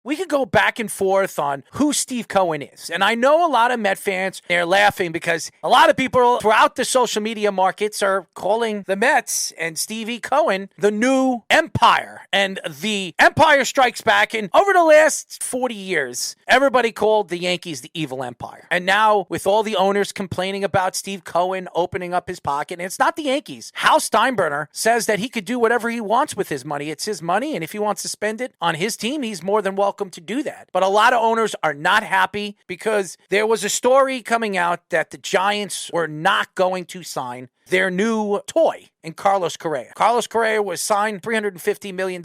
we could go back and forth on who Steve Cohen is. And I know a lot of Met fans, they're laughing because a lot of people throughout the social media markets are calling the Mets and Stevie Cohen the new empire. And the empire strikes back. And over the last 40 years, everybody called the Yankees the evil empire. And now with all the owners complaining about Steve Cohen opening up his pocket, and it's not the Yankees. Hal Steinbrenner says that he could do whatever he wants with his money. It's his money, and if he wants to spend it on his team, he's more than welcome to do that. But a lot of owners are not happy because there was a story coming out that the Giants were not going to sign their new toy in Carlos Correa. Carlos Correa was signed $350 million,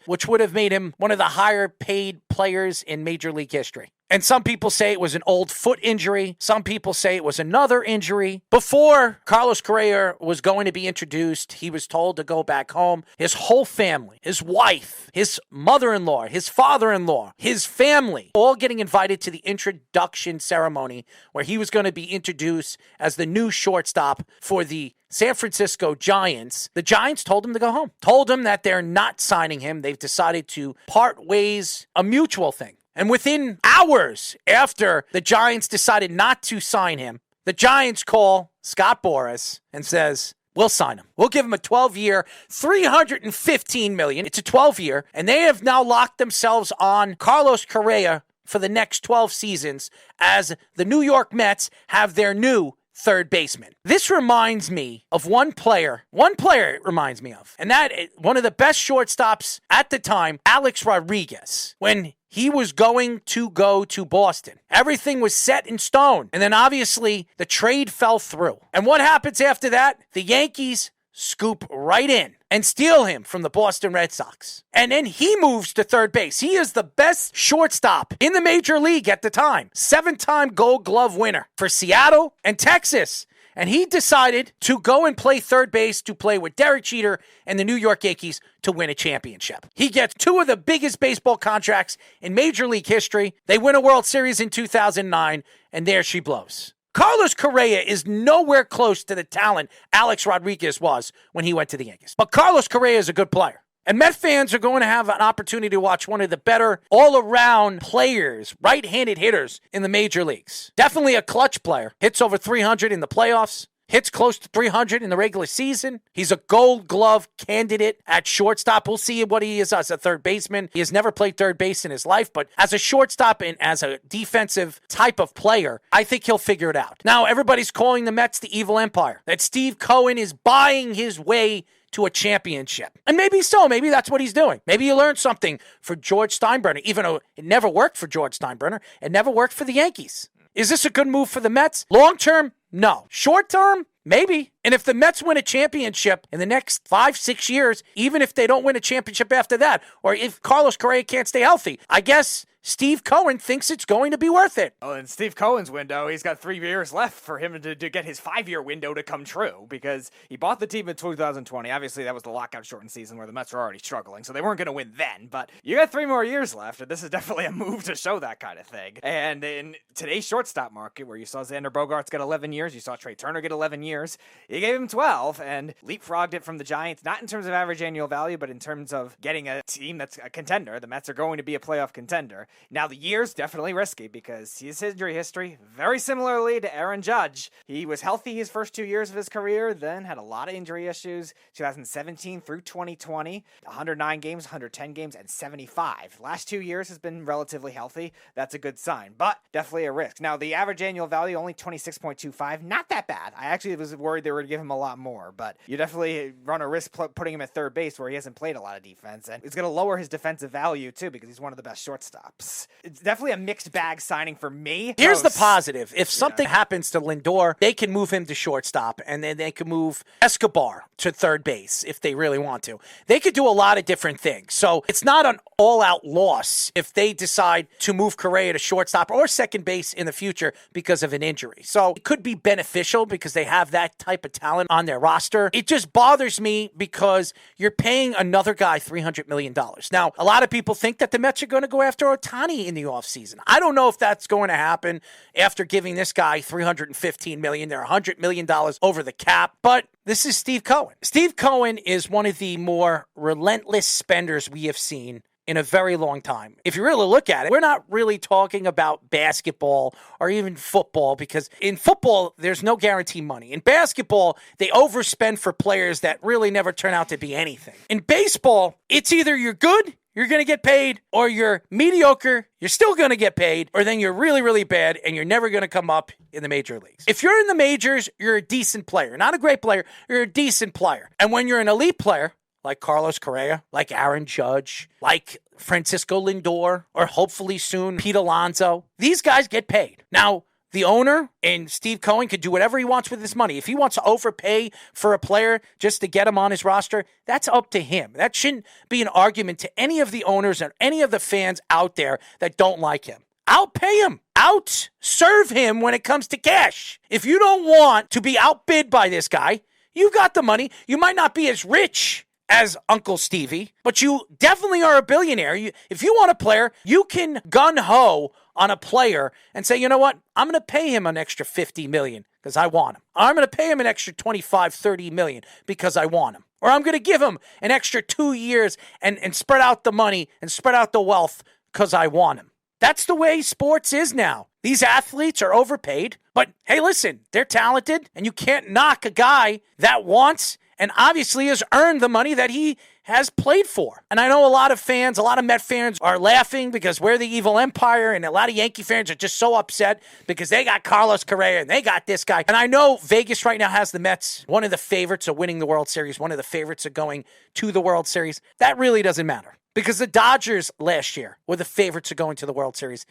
which would have made him one of the higher paid players in Major League history. And some people say it was an old foot injury. Some people say it was another injury. Before Carlos Correa was going to be introduced, he was told to go back home. His whole family, his wife, his mother-in-law, his father-in-law, his family, all getting invited to the introduction ceremony where he was going to be introduced as the new shortstop for the San Francisco Giants. The Giants told him to go home. Told him that they're not signing him. They've decided to part ways, a mutual thing. And within hours after the Giants decided not to sign him, the Giants call Scott Boras and says, we'll sign him. We'll give him a 12-year, $315 million. It's a 12-year, and they have now locked themselves on Carlos Correa for the next 12 seasons as the New York Mets have their new third baseman. This reminds me of one player it reminds me of, and that one of the best shortstops at the time, Alex Rodriguez, when he was going to go to Boston. Everything was set in stone. And then obviously the trade fell through. And what happens after that? The Yankees scoop right in and steal him from the Boston Red Sox. And then he moves to third base. He is the best shortstop in the major league at the time. 7-time Gold Glove winner for Seattle and Texas. And he decided to go and play third base to play with Derek Jeter and the New York Yankees to win a championship. He gets two of the biggest baseball contracts in Major League history. They win a World Series in 2009, and there she blows. Carlos Correa is nowhere close to the talent Alex Rodriguez was when he went to the Yankees. But Carlos Correa is a good player. And Met fans are going to have an opportunity to watch one of the better all-around players, right-handed hitters in the major leagues. Definitely a clutch player. Hits over 300 in the playoffs. Hits close to 300 in the regular season. He's a Gold Glove candidate at shortstop. We'll see what he is as a third baseman. He has never played third base in his life, but as a shortstop and as a defensive type of player, I think he'll figure it out. Now, everybody's calling the Mets the evil empire, that Steve Cohen is buying his way to a championship. And maybe so. Maybe that's what he's doing. Maybe you learned something for George Steinbrenner, even though it never worked for George Steinbrenner. It never worked for the Yankees. Is this a good move for the Mets? Long term? No. Short term? Maybe. And if the Mets win a championship in the next 5-6 years, even if they don't win a championship after that, or if Carlos Correa can't stay healthy, I guess Steve Cohen thinks it's going to be worth it. Well, in Steve Cohen's window, he's got 3 years left for him to get his 5-year window to come true, because he bought the team in 2020. Obviously, that was the lockout-shortened season where the Mets were already struggling, so they weren't going to win then. But you got 3 more years left, and this is definitely a move to show that kind of thing. And in today's shortstop market, where you saw Xander Bogaerts get 11 years, you saw Trey Turner get 11 years, he gave him 12 and leapfrogged it from the Giants, not in terms of average annual value, but in terms of getting a team that's a contender. The Mets are going to be a playoff contender. Now, the year's definitely risky because his injury history, very similarly to Aaron Judge. He was healthy his first 2 years of his career, then had a lot of injury issues, 2017 through 2020, 109 games, 110 games, and 75. Last 2 years has been relatively healthy. That's a good sign, but definitely a risk. Now, the average annual value, only 26.25, not that bad. I actually was worried they were going to give him a lot more, but you definitely run a risk putting him at third base where he hasn't played a lot of defense, and it's going to lower his defensive value too because he's one of the best shortstops. It's definitely a mixed bag signing for me. Here's the positive. If something happens to Lindor, they can move him to shortstop, and then they can move Escobar to third base if they really want to. They could do a lot of different things. So it's not an all-out loss if they decide to move Correa to shortstop or second base in the future because of an injury. So it could be beneficial because they have that type of talent on their roster. It just bothers me because you're paying another guy $300 million. Now, a lot of people think that the Mets are going to go after Ohtani in the offseason. I don't know if that's going to happen after giving this guy $315 million. They're $100 million over the cap, but this is Steve Cohen. Steve Cohen is one of the more relentless spenders we have seen in a very long time. If you really look at it, we're not really talking about basketball or even football, because in football, there's no guaranteed money. In basketball, they overspend for players that really never turn out to be anything. In baseball, it's either you're good, you're going to get paid, or you're mediocre, you're still going to get paid, or then you're really, really bad and you're never going to come up in the major leagues. If you're in the majors, you're a decent player. Not a great player, you're a decent player. And when you're an elite player, like Carlos Correa, like Aaron Judge, like Francisco Lindor, or hopefully soon Pete Alonso, these guys get paid. Now, the owner and Steve Cohen could do whatever he wants with his money. If he wants to overpay for a player just to get him on his roster, that's up to him. That shouldn't be an argument to any of the owners or any of the fans out there that don't like him. Outpay him. Outserve him when it comes to cash. If you don't want to be outbid by this guy, you got the money. You might not be as rich as Uncle Stevie, but you definitely are a billionaire. If you want a player, you can gun-ho on a player and say, you know what, I'm going to pay him an extra $50 million because I want him. I'm going to pay him an extra $25, $30 million because I want him. Or I'm going to give him an extra 2 years and spread out the money and spread out the wealth because I want him. That's the way sports is now. These athletes are overpaid, but hey, listen, they're talented, and you can't knock a guy that wants and obviously has earned the money that he has played for. And I know a lot of fans, a lot of Met fans are laughing because we're the evil empire, and a lot of Yankee fans are just so upset because they got Carlos Correa and they got this guy. And I know Vegas right now has the Mets, one of the favorites of winning the World Series, one of the favorites of going to the World Series. That really doesn't matter because the Dodgers last year were the favorites of going to the World Series.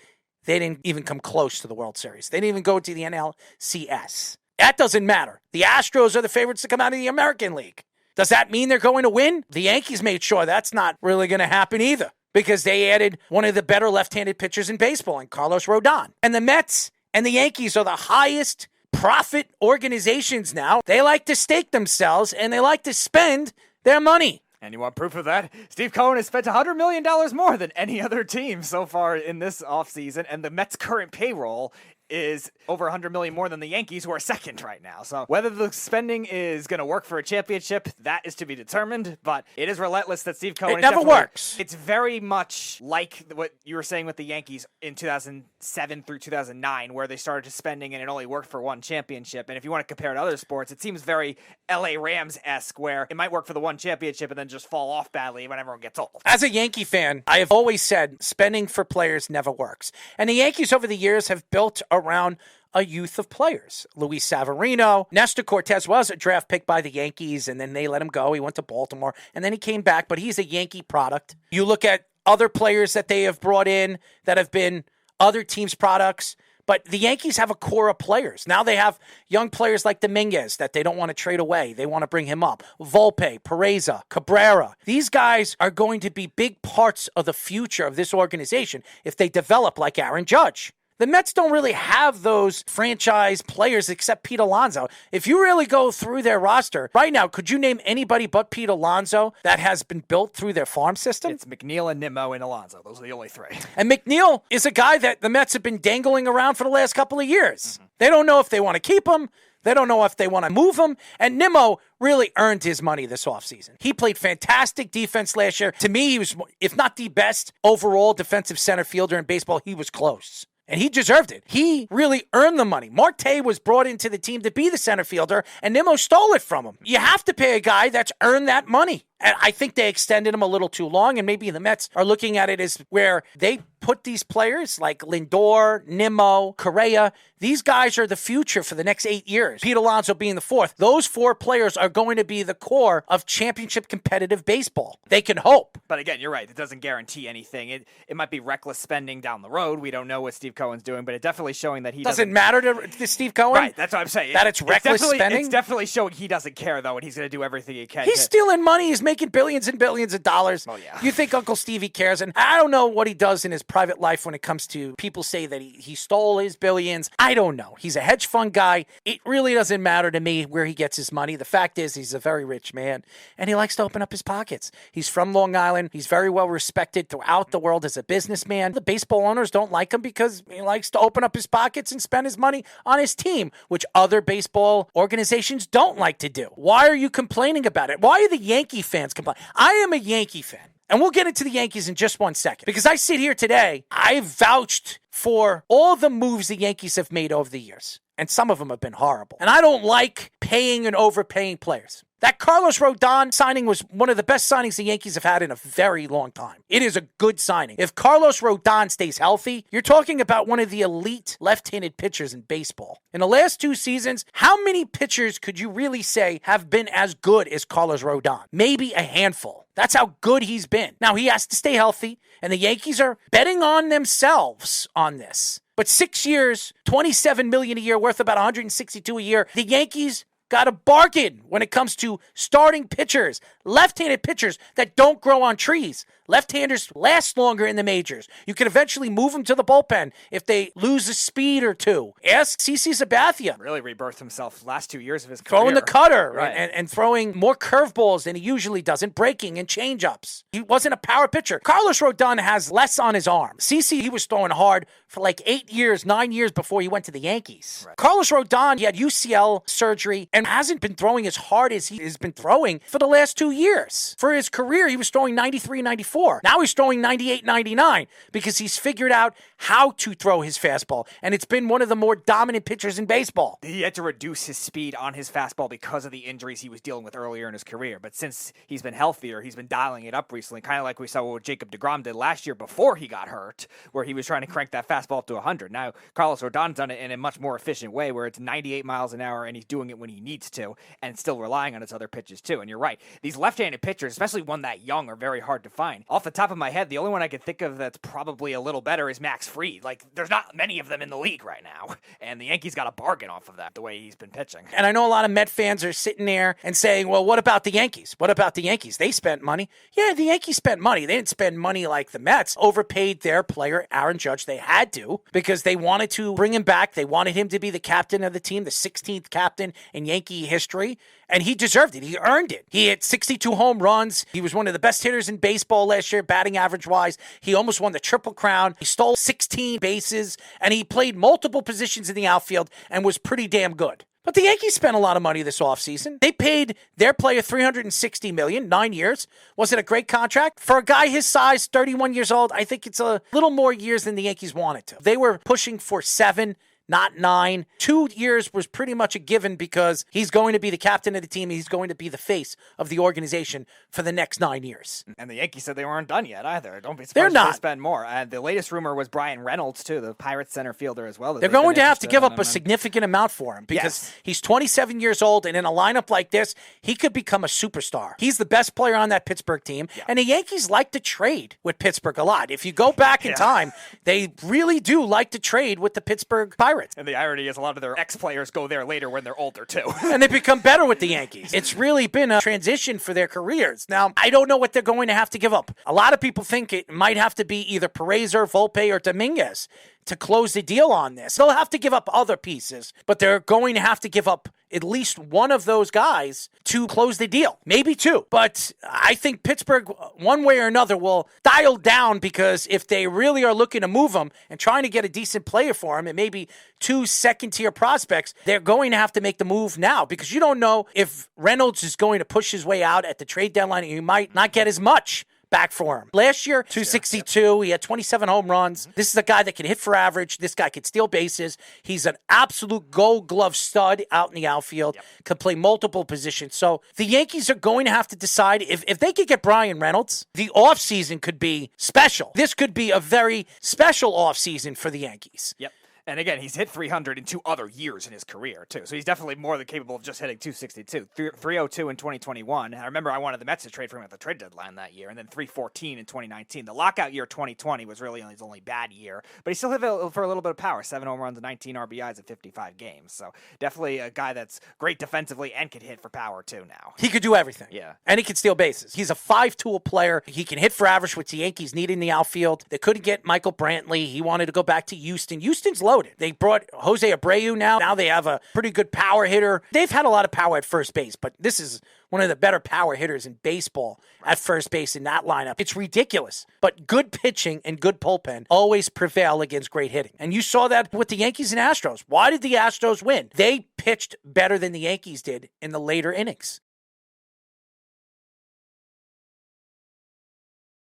They didn't even come close to the World Series. They didn't even go to the NLCS. That doesn't matter. The Astros are the favorites to come out of the American League. Does that mean they're going to win? The Yankees made sure that's not really going to happen either because they added one of the better left-handed pitchers in baseball, in Carlos Rodon. And the Mets and the Yankees are the highest profit organizations now. They like to stake themselves and they like to spend their money. And you want proof of that? Steve Cohen has spent $100 million more than any other team so far in this offseason, and the Mets' current payroll is over $100 million more than the Yankees, who are second right now. So whether the spending is going to work for a championship, that is to be determined. But it is relentless that Steve Cohen. It never works. It's very much like what you were saying with the Yankees in 2007 through 2009, where they started spending and it only worked for one championship. And if you want to compare to other sports, it seems very LA Rams-esque, where it might work for the one championship and then just fall off badly when everyone gets old. As a Yankee fan, I have always said spending for players never works. And the Yankees over the years have built around a youth of players. Luis Severino, Nestor Cortez was a draft pick by the Yankees, and then they let him go. He went to Baltimore, and then he came back, but he's a Yankee product. You look at other players that they have brought in that have been other teams' products, but the Yankees have a core of players. Now they have young players like Dominguez that they don't want to trade away. They want to bring him up. Volpe, Pereza, Cabrera. These guys are going to be big parts of the future of this organization if they develop like Aaron Judge. The Mets don't really have those franchise players except Pete Alonso. If you really go through their roster right now, could you name anybody but Pete Alonso that has been built through their farm system? It's McNeil and Nimmo and Alonso. Those are the only three. And McNeil is a guy that the Mets have been dangling around for the last couple of years. Mm-hmm. They don't know if they want to keep him. They don't know if they want to move him. And Nimmo really earned his money this offseason. He played fantastic defense last year. To me, he was, if not the best overall defensive center fielder in baseball, he was close. And he deserved it. He really earned the money. Marte was brought into the team to be the center fielder, and Nimmo stole it from him. You have to pay a guy that's earned that money. And I think they extended him a little too long, and maybe the Mets are looking at it as where they put these players like Lindor, Nimmo, Correa. These guys are the future for the next 8 years. Pete Alonso being the fourth. Those four players are going to be the core of championship competitive baseball. They can hope. But again, you're right. It doesn't guarantee anything. It might be reckless spending down the road. We don't know what Steve Cohen's doing, but it's definitely showing that he doesn't matter to Steve Cohen? Right, that's what I'm saying. That it's reckless spending? It's definitely showing he doesn't care, though, and he's going to do everything he can. He's stealing money. He's making billions and billions of dollars. Oh, yeah. You think Uncle Stevie cares? And I don't know what he does in his private life when it comes to people say that he stole his billions. I don't know. He's a hedge fund guy. It really doesn't matter to me where he gets his money. The fact is he's a very rich man, and he likes to open up his pockets. He's from Long Island. He's very well respected throughout the world as a businessman. The baseball owners don't like him because he likes to open up his pockets and spend his money on his team, which other baseball organizations don't like to do. Why are you complaining about it? Why are the Yankee fans complaining? I am a Yankee fan. And we'll get into the Yankees in just one second. Because I sit here today, I've vouched for all the moves the Yankees have made over the years. And some of them have been horrible. And I don't like paying and overpaying players. That Carlos Rodon signing was one of the best signings the Yankees have had in a very long time. It is a good signing. If Carlos Rodon stays healthy, you're talking about one of the elite left-handed pitchers in baseball. In the last 2 seasons, how many pitchers could you really say have been as good as Carlos Rodon? Maybe a handful. That's how good he's been. Now, he has to stay healthy, and the Yankees are betting on themselves on this. But 6 years, $27 million a year, worth about $162 a year. The Yankees got a bargain when it comes to starting pitchers, left-handed pitchers that don't grow on trees. Left-handers last longer in the majors. You can eventually move them to the bullpen if they lose a speed or two. Ask CC Sabathia. Really rebirthed himself last 2 years of his career. Throwing the cutter right. and throwing more curveballs than he usually does, and breaking and changeups. He wasn't a power pitcher. Carlos Rodon has less on his arm. CC, he was throwing hard for like 9 years before he went to the Yankees. Right. Carlos Rodon, he had UCL surgery and hasn't been throwing as hard as he has been throwing for the last 2 years. For his career, he was throwing 93, 94. Now he's throwing 98, 99 because he's figured out how to throw his fastball, and it's been one of the more dominant pitchers in baseball. He had to reduce his speed on his fastball because of the injuries he was dealing with earlier in his career, but since he's been healthier, he's been dialing it up recently, kind of like we saw what Jacob deGrom did last year before he got hurt, where he was trying to crank that fastball up to 100. Now, Carlos Rodon's done it in a much more efficient way, where it's 98 miles an hour, and he's doing it when he needs to, and still relying on his other pitches too. And you're right, these left-handed pitchers, especially one that young, are very hard to find. Off the top of my head, the only one I could think of that's probably a little better is Max Fried. Like, there's not many of them in the league right now, and the Yankees got a bargain off of that, the way he's been pitching. And I know a lot of Met fans are sitting there and saying, well, what about the Yankees? What about the Yankees? They spent money. Yeah, the Yankees spent money. They didn't spend money like the Mets. Overpaid their player, Aaron Judge. They had to, because they wanted to bring him back. They wanted him to be the captain of the team, the 16th captain in Yankee history. And he deserved it. He earned it. He hit 62 home runs. He was one of the best hitters in baseball last year, batting average-wise. He almost won the Triple Crown. He stole 16 bases, and he played multiple positions in the outfield and was pretty damn good. But the Yankees spent a lot of money this offseason. They paid their player $360 million, 9 years. Was it a great contract? For a guy his size, 31 years old, I think it's a little more years than the Yankees wanted to. They were pushing for 7, not 9. 2 years was pretty much a given because he's going to be the captain of the team. He's going to be the face of the organization for the next 9 years. And the Yankees said they weren't done yet either. Don't be surprised They're not. If they spend more. And the latest rumor was Bryan Reynolds, too, the Pirates center fielder as well. They're going to have to give up a significant amount for him because he's 27 years old, and in a lineup like this, he could become a superstar. He's the best player on that Pittsburgh team, and the Yankees like to trade with Pittsburgh a lot. If you go back in time, they really do like to trade with the Pittsburgh Pirates. And the irony is a lot of their ex-players go there later when they're older, too. And they become better with the Yankees. It's really been a transition for their careers. Now, I don't know what they're going to have to give up. A lot of people think it might have to be either Perez or Volpe or Dominguez to close the deal on this. They'll have to give up other pieces, but they're going to have to give up at least one of those guys to close the deal. Maybe two. But I think Pittsburgh, one way or another, will dial down, because if they really are looking to move him and trying to get a decent player for him and maybe 2 second-tier prospects, they're going to have to make the move now, because you don't know if Reynolds is going to push his way out at the trade deadline, and you might not get as much back for him. Last year, 262. He had 27 home runs. This is a guy that can hit for average. This guy can steal bases. He's an absolute gold glove stud out in the outfield. Could play multiple positions. So the Yankees are going to have to decide if they could get Bryan Reynolds, the offseason could be special. This could be a very special offseason for the Yankees. Yep. And again, he's hit 300 in 2 other years in his career, too. So he's definitely more than capable of just hitting 262. 302 in 2021. And I remember I wanted the Mets to trade for him at the trade deadline that year. And then 314 in 2019. The lockout year 2020 was really his only bad year. But he still hit for a little bit of power. 7 home runs and 19 RBIs in 55 games. So definitely a guy that's great defensively and can hit for power, too, now. He could do everything. Yeah. And he can steal bases. He's a 5-tool player. He can hit for average, which the Yankees need in the outfield. They couldn't get Michael Brantley. He wanted to go back to Houston. Houston's loaded. They brought Jose Abreu now. Now they have a pretty good power hitter. They've had a lot of power at first base, but this is one of the better power hitters in baseball at first base in that lineup. It's ridiculous. But good pitching and good bullpen always prevail against great hitting. And you saw that with the Yankees and Astros. Why did the Astros win? They pitched better than the Yankees did in the later innings.